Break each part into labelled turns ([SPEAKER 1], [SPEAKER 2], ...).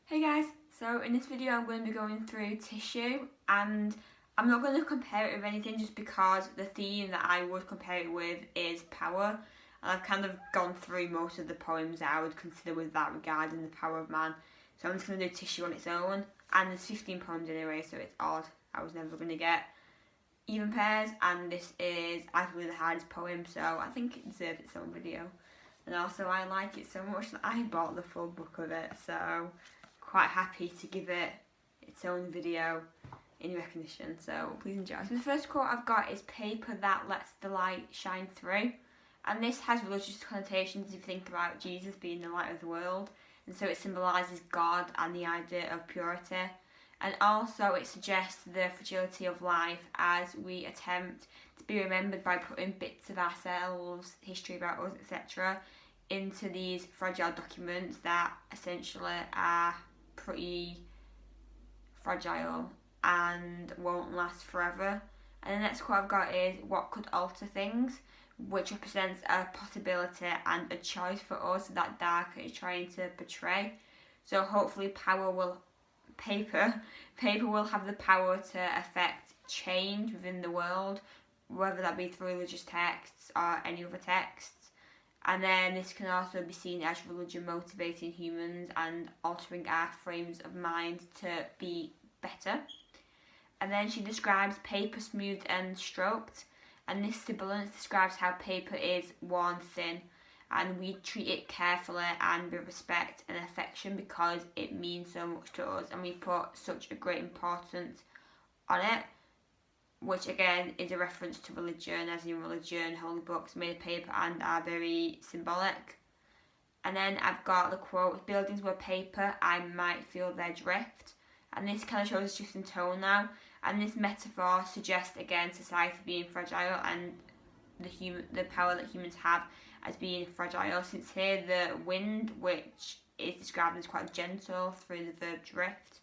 [SPEAKER 1] Hey guys, so in this video I'm going to be going through tissue, and I'm not going to compare it with anything just because the theme that I would compare it with is power, and I've kind of gone through most of the poems that I would consider with that regarding the power of man. So I'm just going to do tissue on its own, and there's 15 poems anyway, so it's odd. I was never going to get even pairs, and this is arguably the hardest poem, so I think it deserves its own video. And also I like it so much that I bought the full book of it, so quite happy to give it its own video in recognition, so please enjoy. So the first quote I've got is "Paper that lets the light shine through," and this has religious connotations if you think about Jesus being the light of the world, and so it symbolises God and the idea of purity, and also it suggests the fragility of life as we attempt to be remembered by putting bits of ourselves, history about us, etc. into these fragile documents that essentially are pretty fragile and won't last forever. And the next quote I've got is "What could alter things," which represents a possibility and a choice for us that Darker is trying to portray. So hopefully paper will have the power to affect change within the world, whether that be through religious texts or any other texts. And then this can also be seen as religion motivating humans and altering our frames of mind to be better. And then she describes paper smoothed and stroked, and this sibilant describes how paper is worn thin, and we treat it carefully and with respect and affection because it means so much to us, and we put such a great importance on it, which again is a reference to religion, as in religion, holy books made of paper and are very symbolic. And then I've got the quote, "If buildings were paper, I might feel their drift," and this kind of shows a shift in tone now, and this metaphor suggests again society being fragile and the power that humans have as being fragile, since here the wind, which is described as quite gentle through the verb drift,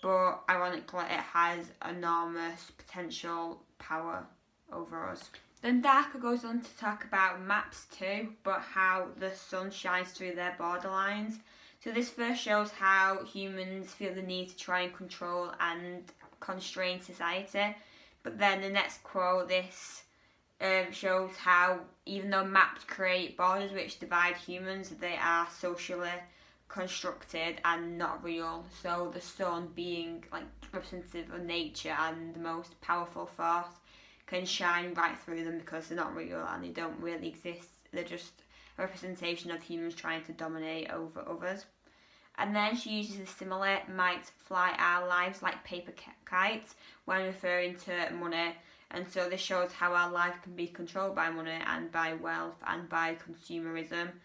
[SPEAKER 1] but ironically it has enormous potential power over us. Then Darker goes on to talk about maps too, but how the sun shines through their borderlines. So this first shows how humans feel the need to try and control and constrain society, but then the next quote, this shows how even though maps create borders which divide humans, they are socially constructed and not real. So the sun, being like representative of nature and the most powerful force, can shine right through them because they're not real and they don't really exist. They're just a representation of humans trying to dominate over others. And then she uses the simile "might fly our lives like paper kites" when referring to money, and so this shows how our life can be controlled by money and by wealth and by consumerism,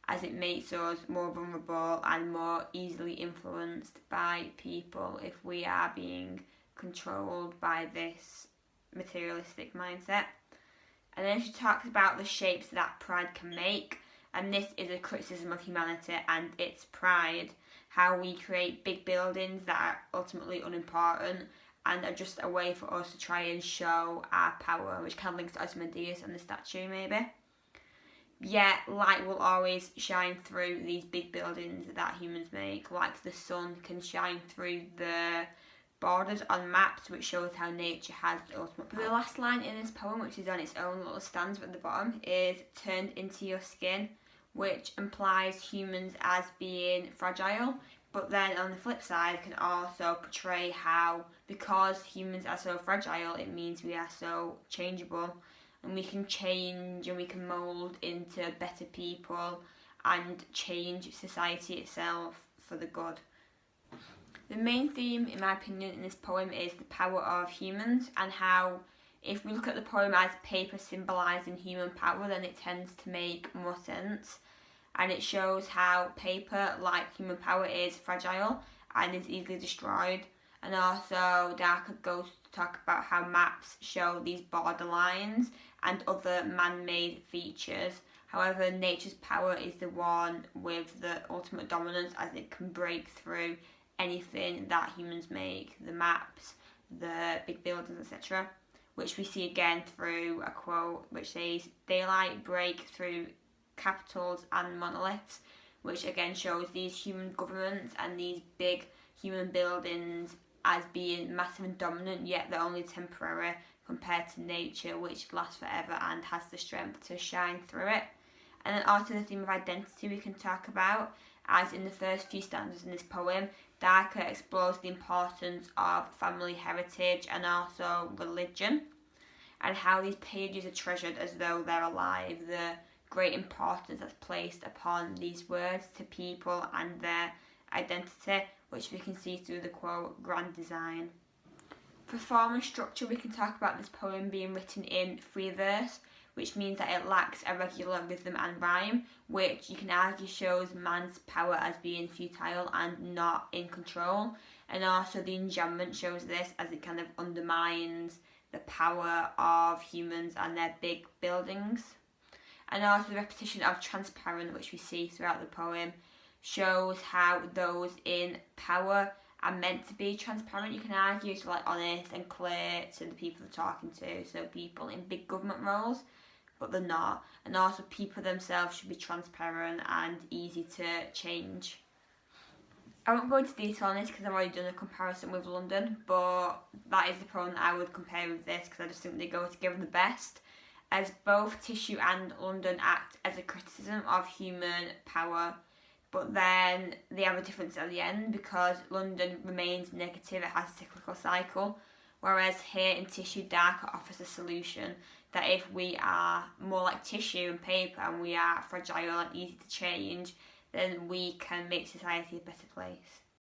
[SPEAKER 1] as it makes us more vulnerable and more easily influenced by people if we are being controlled by this materialistic mindset. And then she talks about the shapes that pride can make, and this is a criticism of humanity and its pride, how we create big buildings that are ultimately unimportant and are just a way for us to try and show our power, which kind of links to Ozymandias and the statue maybe. Yet light will always shine through these big buildings that humans make, like the sun can shine through the borders on maps, which shows how nature has the ultimate power. The last line in this poem, which is on its own little stanza at the bottom, is "turned into your skin," which implies humans as being fragile, but then on the flip side can also portray how, because humans are so fragile, it means we are so changeable, and we can change and we can mould into better people and change society itself for the good. The main theme, in my opinion, in this poem is the power of humans, and how if we look at the poem as paper symbolising human power, then it tends to make more sense, and it shows how paper, like human power, is fragile and is easily destroyed. And also Darker goes to talk about how maps show these borderlines and other man-made features. However, nature's power is the one with the ultimate dominance, as it can break through anything that humans make, the maps, the big buildings, etc., which we see again through a quote which says, "Daylight break through capitals and monoliths," which again shows these human governments and these big human buildings as being massive and dominant, yet they're only temporary compared to nature, which lasts forever and has the strength to shine through it. And then also the theme of identity we can talk about, as in the first few stanzas in this poem, Darker explores the importance of family heritage and also religion, and how these pages are treasured as though they're alive, the great importance that's placed upon these words to people and their identity, which we can see through the quote, grand design. For form and structure, we can talk about this poem being written in free verse, which means that it lacks a regular rhythm and rhyme, which you can argue shows man's power as being futile and not in control. And also the enjambment shows this, as it kind of undermines the power of humans and their big buildings. And also the repetition of transparent, which we see throughout the poem, shows how those in power are meant to be transparent, you can argue, so like honest and clear to the people they're talking to, so people in big government roles, but they're not. And also people themselves should be transparent and easy to change. I won't go into detail on this because I've already done a comparison with London, but that is the poem that I would compare with this because I just think they go together the best, as both Tissue and London act as a criticism of human power, but then they have a difference at the end because London remains negative, it has a cyclical cycle, whereas here in Tissue, Darker offers a solution that if we are more like tissue and paper and we are fragile and easy to change, then we can make society a better place.